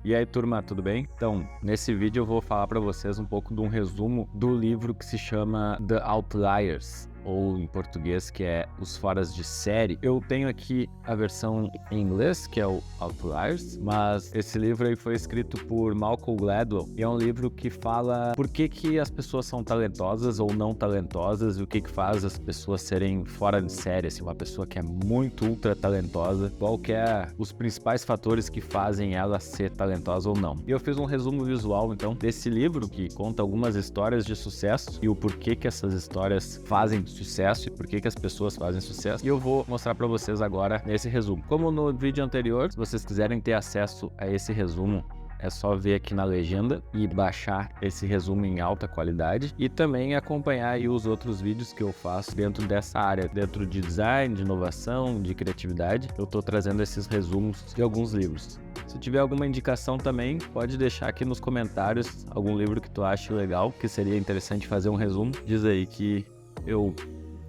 E aí, turma, tudo bem? Então, nesse vídeo eu vou falar para vocês um pouco de um resumo do livro que se chama The Outliers, ou em português, que é Os Foras de Série. Eu tenho aqui a versão em inglês, que é o Outliers, mas esse livro aí foi escrito por Malcolm Gladwell, e é um livro que fala por que as pessoas são talentosas ou não talentosas, e o que faz as pessoas serem fora de série, assim, uma pessoa que é muito ultra talentosa, qual que é os principais fatores que fazem ela ser talentosa ou não. E eu fiz um resumo visual, então, desse livro, que conta algumas histórias de sucesso e o porquê que essas histórias fazem sucesso e por que as pessoas fazem sucesso. E eu vou mostrar para vocês agora nesse resumo. Como no vídeo anterior, se vocês quiserem ter acesso a esse resumo, é só ver aqui na legenda e baixar esse resumo em alta qualidade e também acompanhar aí os outros vídeos que eu faço dentro dessa área, dentro de design, de inovação, de criatividade. Eu tô trazendo esses resumos de alguns livros. Se tiver alguma indicação também, pode deixar aqui nos comentários algum livro que tu ache legal, que seria interessante fazer um resumo. Diz aí que eu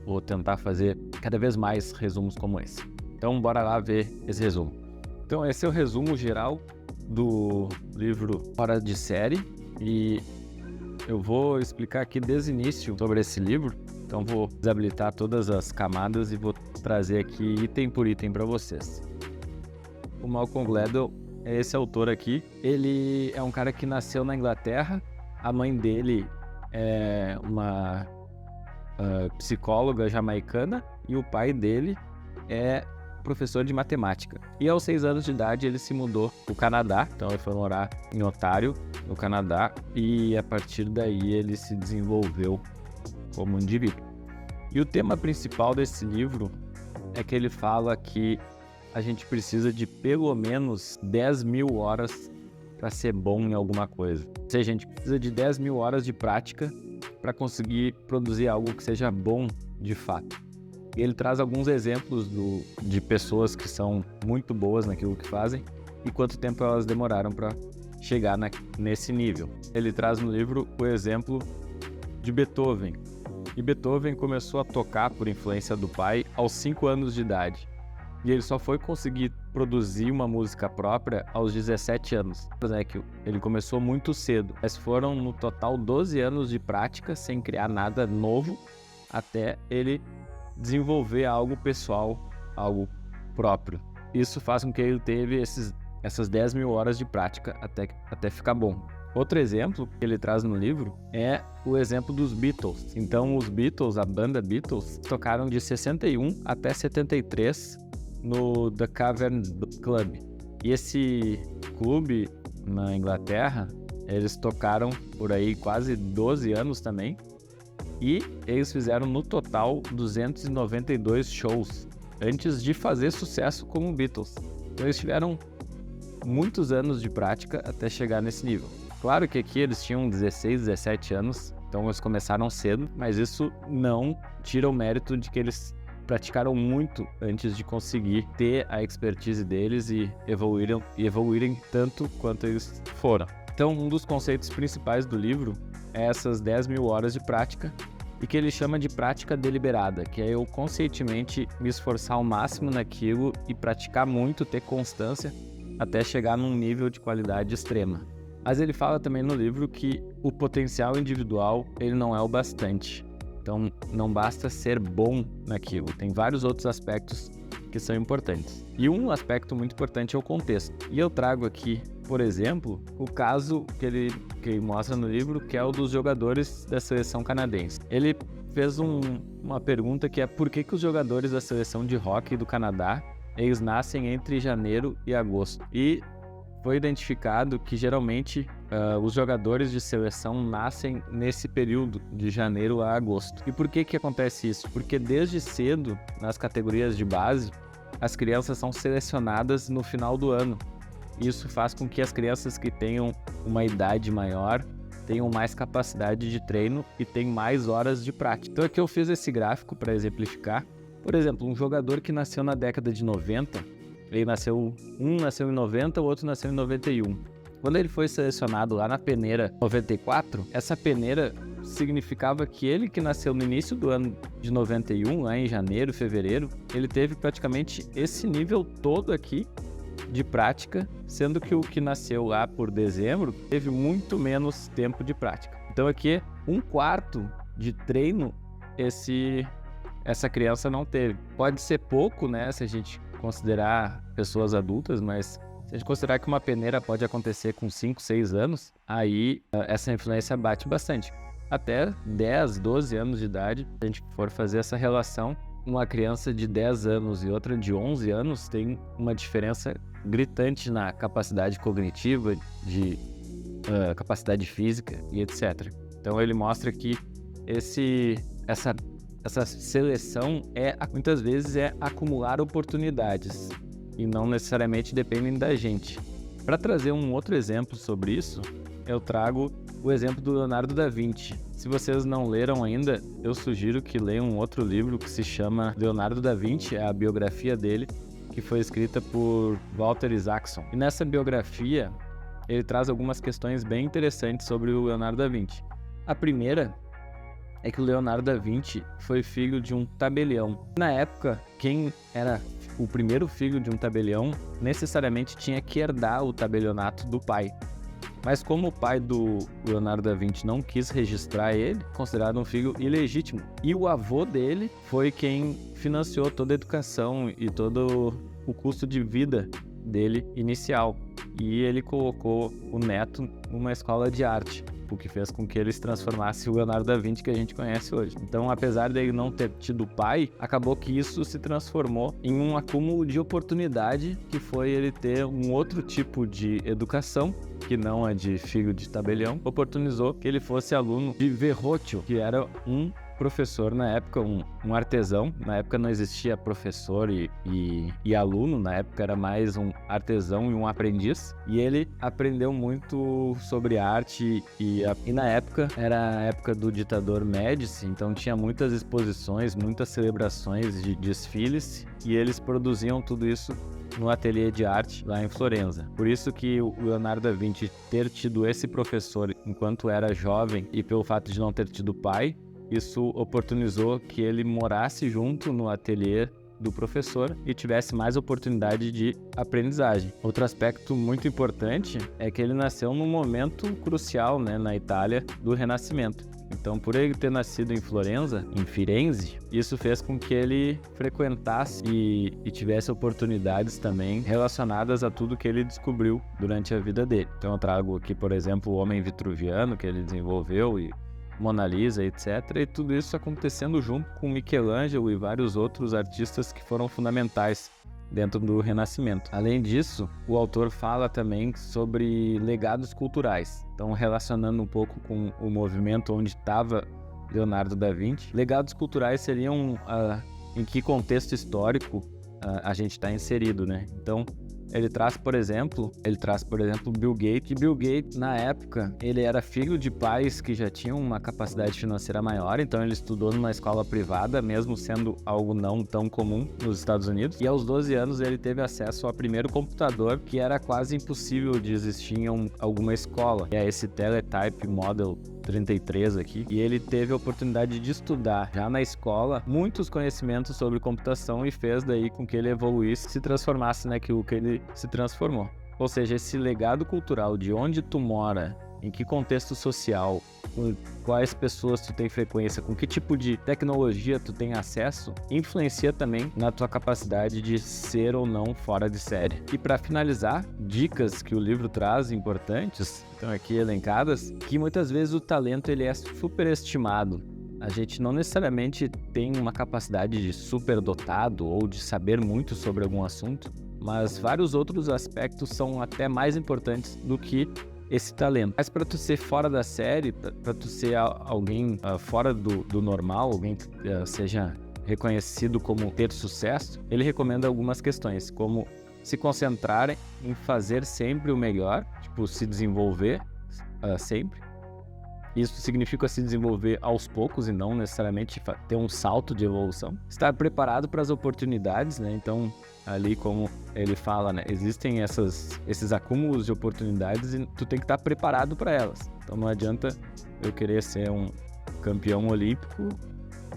vou tentar fazer cada vez mais resumos como esse. Então bora lá ver esse resumo. Então esse é o resumo geral do livro Fora de Série e eu vou explicar aqui desde o início sobre esse livro. Então vou desabilitar todas as camadas e vou trazer aqui item por item para vocês. O Malcolm Gladwell é esse autor aqui. Ele é um cara que nasceu na Inglaterra. A mãe dele é uma psicóloga jamaicana e o pai dele é professor de matemática. E aos 6 anos de idade ele se mudou para o Canadá, então ele foi morar em Ontário, no Canadá, e a partir daí ele se desenvolveu como indivíduo. E o tema principal desse livro é que ele fala que a gente precisa de pelo menos 10.000 horas para ser bom em alguma coisa. Ou seja, a gente precisa de 10.000 horas de prática para conseguir produzir algo que seja bom de fato. E ele traz alguns exemplos de pessoas que são muito boas naquilo que fazem e quanto tempo elas demoraram para chegar nesse nível. Ele traz no livro o exemplo de Beethoven. E Beethoven começou a tocar por influência do pai aos 5 anos de idade. E ele só foi conseguir produzir uma música própria aos 17 anos. Que ele começou muito cedo, mas foram no total 12 anos de prática sem criar nada novo até ele desenvolver algo pessoal, algo próprio. Isso faz com que ele teve essas 10.000 horas de prática até ficar bom. Outro exemplo que ele traz no livro é o exemplo dos Beatles. Então os Beatles, a banda Beatles, tocaram de 61 até 73 no The Cavern Club. E esse clube na Inglaterra, eles tocaram por aí quase 12 anos também. E eles fizeram no total 292 shows antes de fazer sucesso como Beatles. Então eles tiveram muitos anos de prática até chegar nesse nível. Claro que aqui eles tinham 16, 17 anos, então eles começaram cedo, mas isso não tira o mérito de que eles praticaram muito antes de conseguir ter a expertise deles e evoluírem tanto quanto eles foram. Então, um dos conceitos principais do livro é essas 10.000 horas de prática e que ele chama de prática deliberada, que é eu conscientemente me esforçar ao máximo naquilo e praticar muito, ter constância até chegar num nível de qualidade extrema. Mas ele fala também no livro que o potencial individual ele não é o bastante. Então, não basta ser bom naquilo, tem vários outros aspectos que são importantes. E um aspecto muito importante é o contexto. E eu trago aqui, por exemplo, o caso que ele mostra no livro, que é o dos jogadores da seleção canadense. Ele fez uma pergunta que é por que os jogadores da seleção de hóquei do Canadá, eles nascem entre janeiro e agosto. E foi identificado que geralmente os jogadores de seleção nascem nesse período de janeiro a agosto. E por que acontece isso? Porque desde cedo, nas categorias de base, as crianças são selecionadas no final do ano. Isso faz com que as crianças que tenham uma idade maior tenham mais capacidade de treino e tenham mais horas de prática. Então aqui eu fiz esse gráfico para exemplificar. Por exemplo, um jogador que nasceu na década de 90, um nasceu em 90, o outro nasceu em 91. Quando ele foi selecionado lá na peneira 94, essa peneira significava que ele que nasceu no início do ano de 91, lá em janeiro, fevereiro, ele teve praticamente esse nível todo aqui de prática, sendo que o que nasceu lá por dezembro teve muito menos tempo de prática. Então aqui, 1/4 de treino essa criança não teve. Pode ser pouco, né, se a gente considerar pessoas adultas, mas se a gente considerar que uma peneira pode acontecer com 5, 6 anos, aí essa influência bate bastante. Até 10, 12 anos de idade, se a gente for fazer essa relação, uma criança de 10 anos e outra de 11 anos tem uma diferença gritante na capacidade cognitiva, de capacidade física e etc. Então ele mostra que essa seleção muitas vezes é acumular oportunidades e não necessariamente dependem da gente. Para trazer um outro exemplo sobre isso, eu trago o exemplo do Leonardo da Vinci. Se vocês não leram ainda, eu sugiro que leiam um outro livro que se chama Leonardo da Vinci, é a biografia dele, que foi escrita por Walter Isaacson. E nessa biografia, ele traz algumas questões bem interessantes sobre o Leonardo da Vinci. A primeira é que o Leonardo da Vinci foi filho de um tabelião. Na época, quem era o primeiro filho de um tabelião necessariamente tinha que herdar o tabelionato do pai. Mas como o pai do Leonardo da Vinci não quis registrar ele, considerado um filho ilegítimo. E o avô dele foi quem financiou toda a educação e todo o custo de vida dele inicial. E ele colocou o neto numa escola de arte, o que fez com que ele se transformasse o Leonardo da Vinci que a gente conhece hoje. Então, apesar dele não ter tido pai, acabou que isso se transformou em um acúmulo de oportunidade, que foi ele ter um outro tipo de educação, que não é de filho de tabelião, oportunizou que ele fosse aluno de Verrocchio, que era um professor na época, um artesão. Na época não existia professor e aluno, na época era mais um artesão e um aprendiz. E ele aprendeu muito sobre arte e na época era a época do ditador Médici, então tinha muitas exposições, muitas celebrações de desfiles e eles produziam tudo isso no ateliê de arte lá em Florença. Por isso que o Leonardo da Vinci ter tido esse professor enquanto era jovem e pelo fato de não ter tido pai, isso oportunizou que ele morasse junto no ateliê do professor e tivesse mais oportunidade de aprendizagem. Outro aspecto muito importante é que ele nasceu num momento crucial, né, na Itália do Renascimento. Então, por ele ter nascido em Florença, em Firenze, isso fez com que ele frequentasse e tivesse oportunidades também relacionadas a tudo que ele descobriu durante a vida dele. Então, eu trago aqui, por exemplo, o Homem Vitruviano, que ele desenvolveu, e Mona Lisa, etc. E tudo isso acontecendo junto com Michelangelo e vários outros artistas que foram fundamentais dentro do Renascimento. Além disso, o autor fala também sobre legados culturais. Então, relacionando um pouco com o movimento onde estava Leonardo da Vinci, legados culturais seriam em que contexto histórico a gente está inserido, né? Então, ele traz, por exemplo, Bill Gates. E Bill Gates, na época, ele era filho de pais que já tinham uma capacidade financeira maior, então ele estudou numa escola privada, mesmo sendo algo não tão comum nos Estados Unidos. E aos 12 anos ele teve acesso ao primeiro computador, que era quase impossível de existir em alguma escola, que é esse Teletype Model 33 aqui, e ele teve a oportunidade de estudar já na escola muitos conhecimentos sobre computação e fez daí com que ele evoluísse, se transformasse naquilo que ele se transformou. Ou seja, esse legado cultural de onde tu mora, em que contexto social, com quais pessoas tu tem frequência, com que tipo de tecnologia tu tem acesso, influencia também na tua capacidade de ser ou não fora de série. E para finalizar, dicas que o livro traz importantes, estão aqui elencadas, que muitas vezes o talento ele é superestimado. A gente não necessariamente tem uma capacidade de superdotado ou de saber muito sobre algum assunto, mas vários outros aspectos são até mais importantes do que esse talento. Mas para tu ser fora da série, para tu ser alguém fora do normal, alguém que seja reconhecido como ter sucesso, ele recomenda algumas questões, como se concentrarem em fazer sempre o melhor, tipo se desenvolver sempre. Isso significa se desenvolver aos poucos e não necessariamente ter um salto de evolução. Estar preparado para as oportunidades, né? Então, ali como ele fala, né? Existem esses acúmulos de oportunidades e tu tem que estar preparado para elas. Então não adianta eu querer ser um campeão olímpico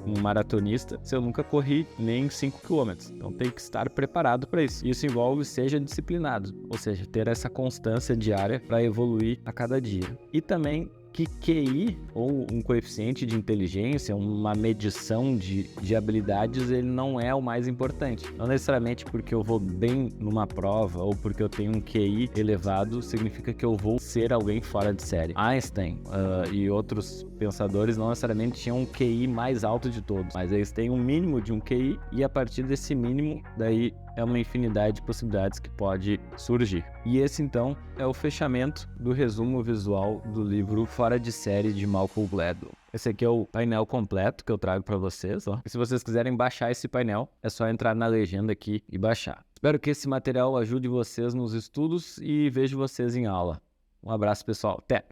um maratonista se eu nunca corri nem 5 quilômetros. Então tem que estar preparado para isso. Isso envolve seja disciplinado, ou seja, ter essa constância diária para evoluir a cada dia. E também que QI, ou um coeficiente de inteligência, uma medição de habilidades, ele não é o mais importante. Não necessariamente porque eu vou bem numa prova ou porque eu tenho um QI elevado, significa que eu vou ser alguém fora de série. Einstein e outros pensadores não necessariamente tinham um QI mais alto de todos, mas eles têm um mínimo de um QI e a partir desse mínimo, daí é uma infinidade de possibilidades que pode surgir. E esse, então, é o fechamento do resumo visual do livro Fora de Série, de Malcolm Gladwell. Esse aqui é o painel completo que eu trago para vocês, ó. E se vocês quiserem baixar esse painel, é só entrar na legenda aqui e baixar. Espero que esse material ajude vocês nos estudos e vejo vocês em aula. Um abraço, pessoal. Até!